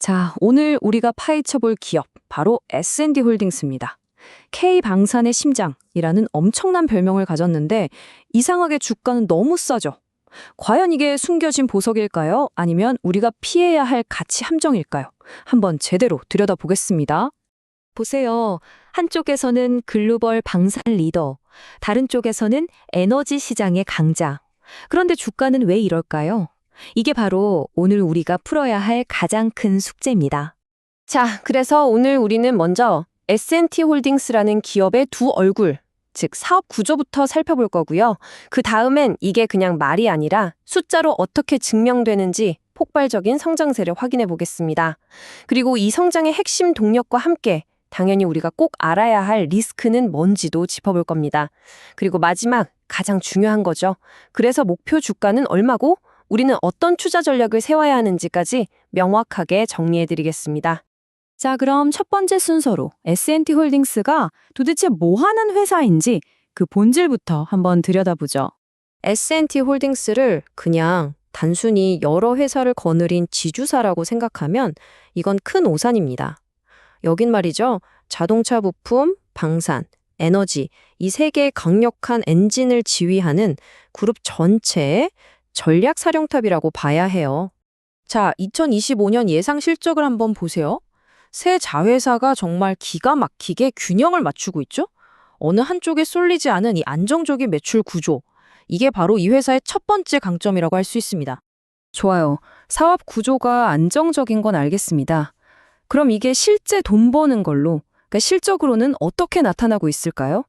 자, 오늘 우리가 파헤쳐볼 기업, 바로 S&D 홀딩스입니다. K방산의 심장이라는 엄청난 별명을 가졌는데 이상하게 주가는 너무 싸죠. 과연 이게 숨겨진 보석일까요? 아니면 우리가 피해야 할 가치 함정일까요? 한번 제대로 들여다보겠습니다. 보세요. 한쪽에서는 글로벌 방산 리더, 다른 쪽에서는 에너지 시장의 강자. 그런데 주가는 왜 이럴까요? 이게 바로 오늘 우리가 풀어야 할 가장 큰 숙제입니다. 자, 그래서 오늘 우리는 먼저 S&T 홀딩스라는 기업의 두 얼굴, 즉 사업 구조부터 살펴볼 거고요. 그 다음엔 이게 그냥 말이 아니라 숫자로 어떻게 증명되는지 폭발적인 성장세를 확인해 보겠습니다. 그리고 이 성장의 핵심 동력과 함께 당연히 우리가 꼭 알아야 할 리스크는 뭔지도 짚어볼 겁니다. 그리고 마지막, 가장 중요한 거죠. 그래서 목표 주가는 얼마고 우리는 어떤 투자 전략을 세워야 하는지까지 명확하게 정리해드리겠습니다. 자, 그럼 첫 번째 순서로 S&T 홀딩스가 도대체 뭐 하는 회사인지 그 본질부터 한번 들여다보죠. S&T 홀딩스를 그냥 단순히 여러 회사를 거느린 지주사라고 생각하면 이건 큰 오산입니다. 여긴 말이죠. 자동차 부품, 방산, 에너지 이 세 개의 강력한 엔진을 지휘하는 그룹 전체의 전략 사령탑이라고 봐야 해요. 자, 2025년 예상 실적을 한번 보세요. 세 자회사가 정말 기가 막히게 균형을 맞추고 있죠? 어느 한쪽에 쏠리지 않은 이 안정적인 매출 구조. 이게 바로 이 회사의 첫 번째 강점이라고 할 수 있습니다. 좋아요. 사업 구조가 안정적인 건 알겠습니다. 그럼 이게 실제 돈 버는 걸로, 그러니까 실적으로는 어떻게 나타나고 있을까요?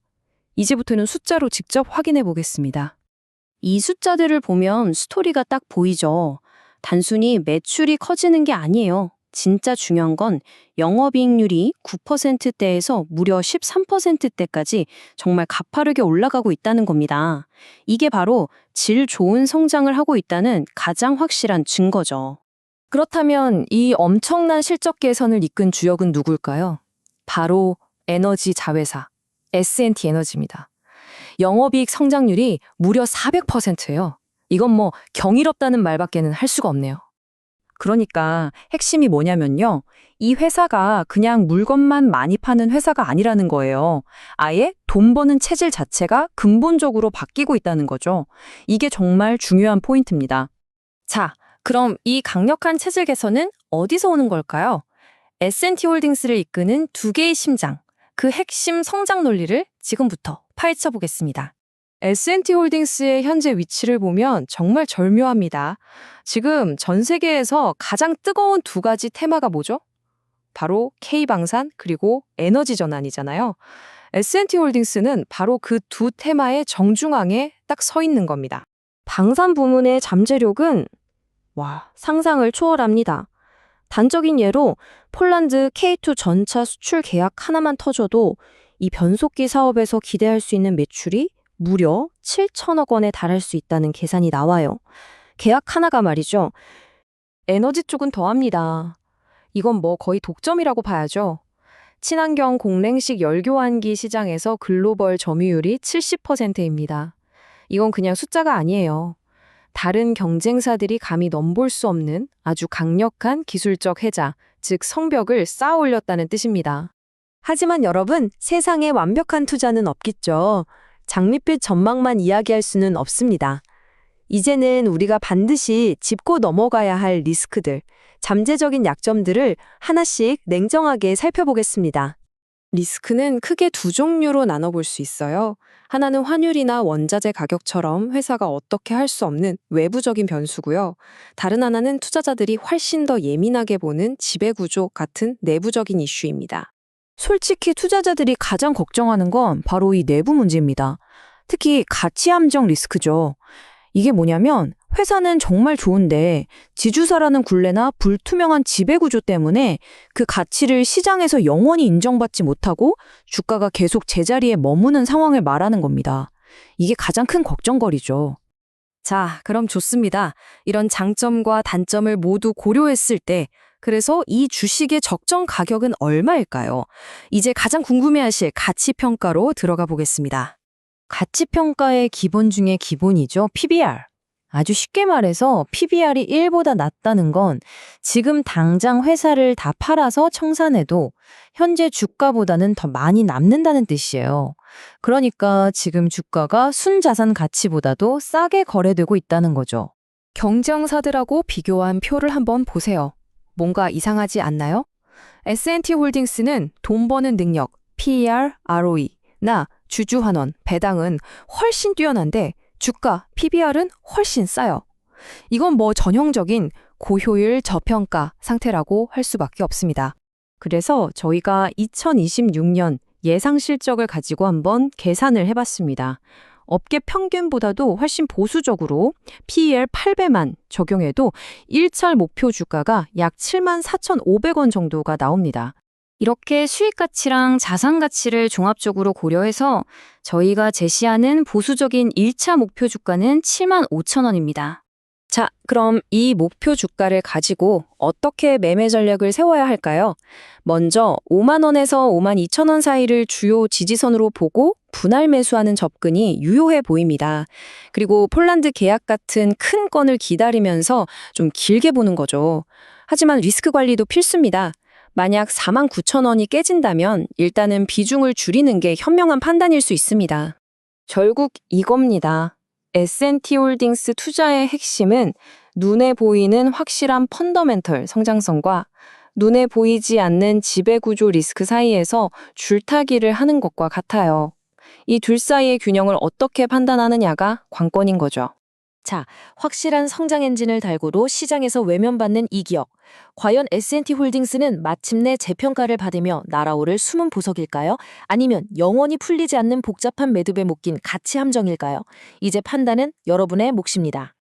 이제부터는 숫자로 직접 확인해 보겠습니다. 이 숫자들을 보면 스토리가 딱 보이죠. 단순히 매출이 커지는 게 아니에요. 진짜 중요한 건 영업이익률이 9%대에서 무려 13%대까지 정말 가파르게 올라가고 있다는 겁니다. 이게 바로 질 좋은 성장을 하고 있다는 가장 확실한 증거죠. 그렇다면 이 엄청난 실적 개선을 이끈 주역은 누굴까요? 바로 에너지 자회사, S&T 에너지입니다. 영업이익 성장률이 무려 400%예요. 이건 뭐 경이롭다는 말밖에는 할 수가 없네요. 그러니까 핵심이 뭐냐면요. 이 회사가 그냥 물건만 많이 파는 회사가 아니라는 거예요. 아예 돈 버는 체질 자체가 근본적으로 바뀌고 있다는 거죠. 이게 정말 중요한 포인트입니다. 자, 그럼 이 강력한 체질 개선은 어디서 오는 걸까요? S&T 홀딩스를 이끄는 두 개의 심장, 그 핵심 성장 논리를 지금부터 파헤쳐 보겠습니다. S&T 홀딩스의 현재 위치를 보면 정말 절묘합니다. 지금 전 세계에서 가장 뜨거운 두 가지 테마가 뭐죠? 바로 K방산 그리고 에너지 전환이잖아요. S&T 홀딩스는 바로 그 두 테마의 정중앙에 딱 서 있는 겁니다. 방산 부문의 잠재력은 상상을 초월합니다. 단적인 예로 폴란드 K2 전차 수출 계약 하나만 터져도 이 변속기 사업에서 기대할 수 있는 매출이 무려 7천억 원에 달할 수 있다는 계산이 나와요. 계약 하나가 말이죠. 에너지 쪽은 더합니다. 이건 뭐 거의 독점이라고 봐야죠. 친환경 공랭식 열교환기 시장에서 글로벌 점유율이 70%입니다. 이건 그냥 숫자가 아니에요. 다른 경쟁사들이 감히 넘볼 수 없는 아주 강력한 기술적 해자, 즉 성벽을 쌓아 올렸다는 뜻입니다. 하지만 여러분, 세상에 완벽한 투자는 없겠죠. 장밋빛 전망만 이야기할 수는 없습니다. 이제는 우리가 반드시 짚고 넘어가야 할 리스크들, 잠재적인 약점들을 하나씩 냉정하게 살펴보겠습니다. 리스크는 크게 두 종류로 나눠볼 수 있어요. 하나는 환율이나 원자재 가격처럼 회사가 어떻게 할 수 없는 외부적인 변수고요. 다른 하나는 투자자들이 훨씬 더 예민하게 보는 지배구조 같은 내부적인 이슈입니다. 솔직히 투자자들이 가장 걱정하는 건 바로 이 내부 문제입니다. 특히 가치 함정 리스크죠. 이게 뭐냐면 회사는 정말 좋은데 지주사라는 굴레나 불투명한 지배구조 때문에 그 가치를 시장에서 영원히 인정받지 못하고 주가가 계속 제자리에 머무는 상황을 말하는 겁니다. 이게 가장 큰 걱정거리죠. 자, 그럼 좋습니다. 이런 장점과 단점을 모두 고려했을 때 그래서 이 주식의 적정 가격은 얼마일까요? 이제 가장 궁금해하실 가치평가로 들어가 보겠습니다. 가치평가의 기본 중에 기본이죠. PBR. 아주 쉽게 말해서 PBR이 1보다 낮다는 건 지금 당장 회사를 다 팔아서 청산해도 현재 주가보다는 더 많이 남는다는 뜻이에요. 그러니까 지금 주가가 순자산 가치보다도 싸게 거래되고 있다는 거죠. 경쟁사들하고 비교한 표를 한번 보세요. 뭔가 이상하지 않나요? S&T 홀딩스는 돈 버는 능력, PER, ROE나 주주환원, 배당은 훨씬 뛰어난데 주가, PBR은 훨씬 싸요. 이건 뭐 전형적인 고효율 저평가 상태라고 할 수밖에 없습니다. 그래서 저희가 2026년 예상 실적을 가지고 한번 계산을 해봤습니다. 업계 평균보다도 훨씬 보수적으로 PER 8배만 적용해도 1차 목표 주가가 약 74,500원 정도가 나옵니다. 이렇게 수익 가치랑 자산 가치를 종합적으로 고려해서 저희가 제시하는 보수적인 1차 목표 주가는 75,000원입니다. 자, 그럼 이 목표 주가를 가지고 어떻게 매매 전략을 세워야 할까요? 먼저 5만 원에서 5만 2천 원 사이를 주요 지지선으로 보고 분할 매수하는 접근이 유효해 보입니다. 그리고 폴란드 계약 같은 큰 건을 기다리면서 좀 길게 보는 거죠. 하지만 리스크 관리도 필수입니다. 만약 4만 9천 원이 깨진다면 일단은 비중을 줄이는 게 현명한 판단일 수 있습니다. 결국 이겁니다. S&T 홀딩스 투자의 핵심은 눈에 보이는 확실한 펀더멘털 성장성과 눈에 보이지 않는 지배구조 리스크 사이에서 줄타기를 하는 것과 같아요. 이 둘 사이의 균형을 어떻게 판단하느냐가 관건인 거죠. 자, 확실한 성장 엔진을 달고도 시장에서 외면받는 이 기업. 과연 S&T 홀딩스는 마침내 재평가를 받으며 날아오를 숨은 보석일까요? 아니면 영원히 풀리지 않는 복잡한 매듭에 묶인 가치 함정일까요? 이제 판단은 여러분의 몫입니다.